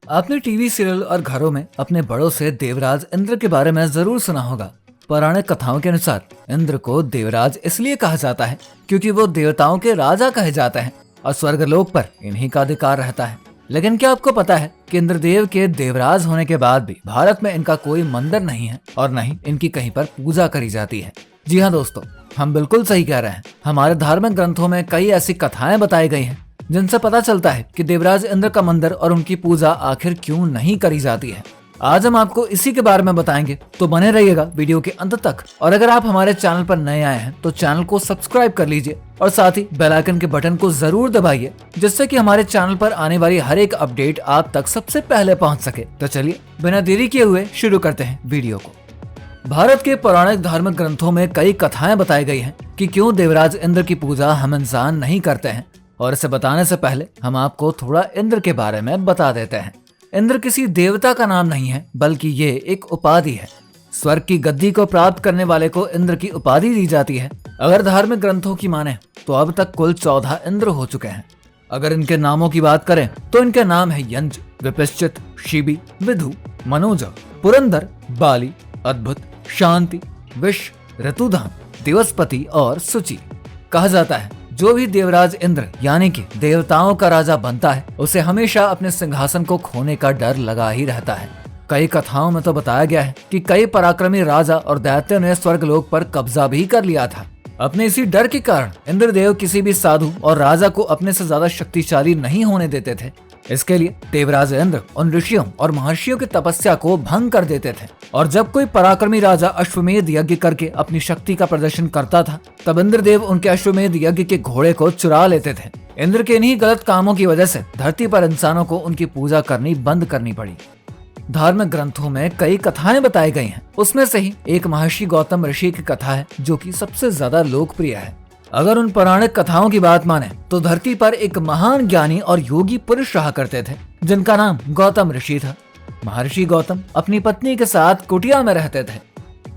आपने TV serial और घरों में अपने बड़ों से देवराज इंद्र के बारे में जरूर सुना होगा। पौराणिक कथाओं के अनुसार इंद्र को देवराज इसलिए कहा जाता है क्योंकि वो देवताओं के राजा कहे जाते हैं और स्वर्गलोक पर इन्हीं का अधिकार रहता है। लेकिन क्या आपको पता है कि इंद्रदेव के देवराज होने के बाद भी भारत में इनका कोई मंदिर नहीं है और न ही इनकी कहीं पर पूजा करी जाती है। जी हाँ दोस्तों, हम बिल्कुल सही कह रहे हैं। हमारे धार्मिक ग्रंथों में कई ऐसी कथाएं बताई गई हैं जिनसे पता चलता है कि देवराज इंद्र का मंदिर और उनकी पूजा आखिर क्यों नहीं करी जाती है। आज हम आपको इसी के बारे में बताएंगे, तो बने रहिएगा वीडियो के अंत तक। और अगर आप हमारे चैनल पर नए आए हैं तो चैनल को सब्सक्राइब कर लीजिए और साथ ही बेल आइकन के बटन को जरूर दबाइए, जिससे कि हमारे चैनल पर आने वाली हर एक अपडेट आप तक सबसे पहले पहुंच सके। तो चलिए बिना देरी किए हुए शुरू करते हैं वीडियो को। भारत के पौराणिक धार्मिक ग्रंथों में कई कथाएं बताई गई हैं कि क्यों देवराज इंद्र की पूजा हम इंसान नहीं करते हैं। और इसे बताने से पहले हम आपको थोड़ा इंद्र के बारे में बता देते हैं। इंद्र किसी देवता का नाम नहीं है, बल्कि ये एक उपाधि है। स्वर्ग की गद्दी को प्राप्त करने वाले को इंद्र की उपाधि दी जाती है। अगर धार्मिक ग्रंथों की माने तो अब तक कुल 14 इंद्र हो चुके हैं। अगर इनके नामों की बात करें तो इनके नाम है यंज, विपिश्चित, शिबी, विधु, मनोज, पुरंदर, बाली, अद्भुत, शांति, विश, ऋतुधाम, दिवसपति और सुचि। कहा जाता है जो भी देवराज इंद्र यानी कि देवताओं का राजा बनता है उसे हमेशा अपने सिंहासन को खोने का डर लगा ही रहता है। कई कथाओं में तो बताया गया है कि कई पराक्रमी राजा और दैत्यों ने स्वर्गलोक पर कब्जा भी कर लिया था। अपने इसी डर के कारण इंद्रदेव किसी भी साधु और राजा को अपने से ज्यादा शक्तिशाली नहीं होने देते थे। इसके लिए देवराज इंद्र उन ऋषियों और महर्षियों की तपस्या को भंग कर देते थे। और जब कोई पराक्रमी राजा अश्वमेध यज्ञ करके अपनी शक्ति का प्रदर्शन करता था, तब इंद्रदेव उनके अश्वमेध यज्ञ के घोड़े को चुरा लेते थे। इंद्र के इन्हीं गलत कामों की वजह से धरती पर इंसानों को उनकी पूजा करनी बंद करनी पड़ी। धार्मिक ग्रंथों में कई कथाएं बताई गई हैं। उसमें से ही एक महर्षि गौतम ऋषि की कथा है जो कि सबसे ज्यादा लोकप्रिय है। अगर उन पौराणिक कथाओं की बात माने तो धरती पर एक महान ज्ञानी और योगी पुरुष रहा करते थे जिनका नाम गौतम ऋषि था। महर्षि गौतम अपनी पत्नी के साथ कुटिया में रहते थे।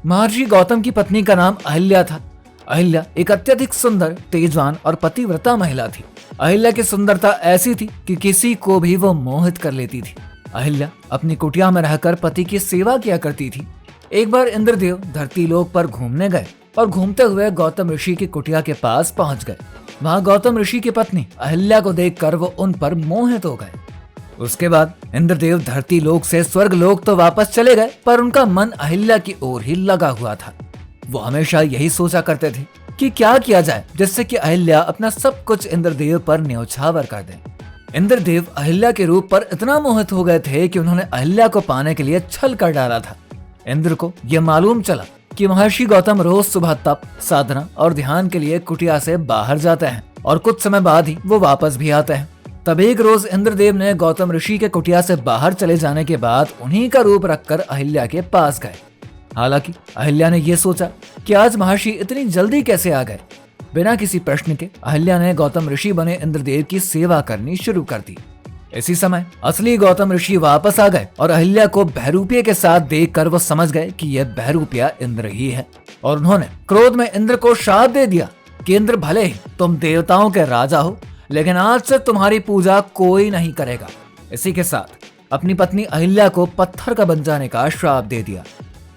महर्षि गौतम की पत्नी का नाम अहिल्या था। अहिल्या एक अत्यधिक सुंदर, तेजवान और पतिव्रता महिला थी। अहिल्या की सुंदरता ऐसी थी कि किसी को भी वो मोहित कर लेती थी। अहिल्या अपनी कुटिया में रहकर पति की सेवा किया करती थी। एक बार इंद्रदेव धरती लोक पर घूमने गए और घूमते हुए गौतम ऋषि की कुटिया के पास पहुंच गए। वहां गौतम ऋषि की पत्नी अहिल्या को देखकर वो उन पर मोहित हो गए। उसके बाद इंद्रदेव धरती लोक से स्वर्ग लोक तो वापस चले गए, पर उनका मन अहिल्या की ओर ही लगा हुआ था। वो हमेशा यही सोचा करते थे कि क्या किया जाए जिससे कि अहिल्या अपना सब कुछ इंद्रदेव पर न्यौछावर कर दे। इंद्रदेव अहिल्या के रूप पर इतना मोहित हो गए थे कि उन्होंने अहिल्या को पाने के लिए छल कर डाला था। इंद्र को यह मालूम चला कि महर्षि गौतम रोज सुबह तप, साधना और ध्यान के लिए कुटिया से बाहर जाते हैं और कुछ समय बाद ही वो वापस भी आते हैं। तब एक रोज इंद्रदेव ने गौतम ऋषि के कुटिया से बाहर चले जाने के बाद उन्हीं का रूप रखकर अहिल्या के पास गए। हालांकि अहिल्या ने यह सोचा कि आज महर्षि इतनी जल्दी कैसे आ गए। बिना किसी प्रश्न के अहिल्या ने गौतम ऋषि बने इंद्रदेव की सेवा करनी शुरू कर दी। इसी समय असली गौतम ऋषि वापस आ गए और अहिल्या को बहरूपिये के साथ देखकर वो समझ गए कि यह बहरूपिया इंद्र ही है। और उन्होंने क्रोध में इंद्र को श्राप दे दिया कि इंद्र भले ही तुम देवताओं के राजा हो, लेकिन आज से तुम्हारी पूजा कोई नहीं करेगा। इसी के साथ अपनी पत्नी अहिल्या को पत्थर का बन जाने का श्राप दे दिया।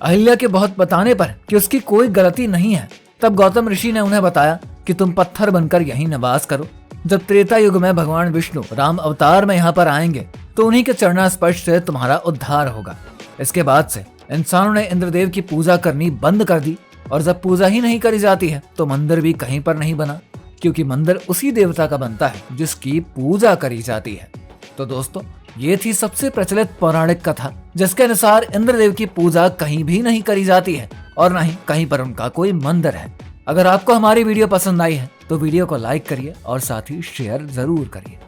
अहिल्या के बहुत बताने पर कि उसकी कोई गलती नहीं है, तब गौतम ऋषि ने उन्हें बताया कि तुम पत्थर बनकर यहीं निवास करो। जब त्रेता युग में भगवान विष्णु राम अवतार में यहाँ पर आएंगे तो उन्हीं के चरण स्पर्श से तुम्हारा उद्धार होगा। इसके बाद से इंसानों ने इंद्रदेव की पूजा करनी बंद कर दी। और जब पूजा ही नहीं करी जाती है तो मंदिर भी कहीं पर नहीं बना, क्योंकि मंदिर उसी देवता का बनता है जिसकी पूजा करी जाती है। तो दोस्तों, ये थी सबसे प्रचलित पौराणिक कथा जिसके अनुसार इंद्रदेव की पूजा कहीं भी नहीं करी जाती है और न ही कहीं पर उनका कोई मंदिर है। अगर आपको हमारी वीडियो पसंद आई है तो वीडियो को लाइक करिए और साथ ही शेयर जरूर करिए।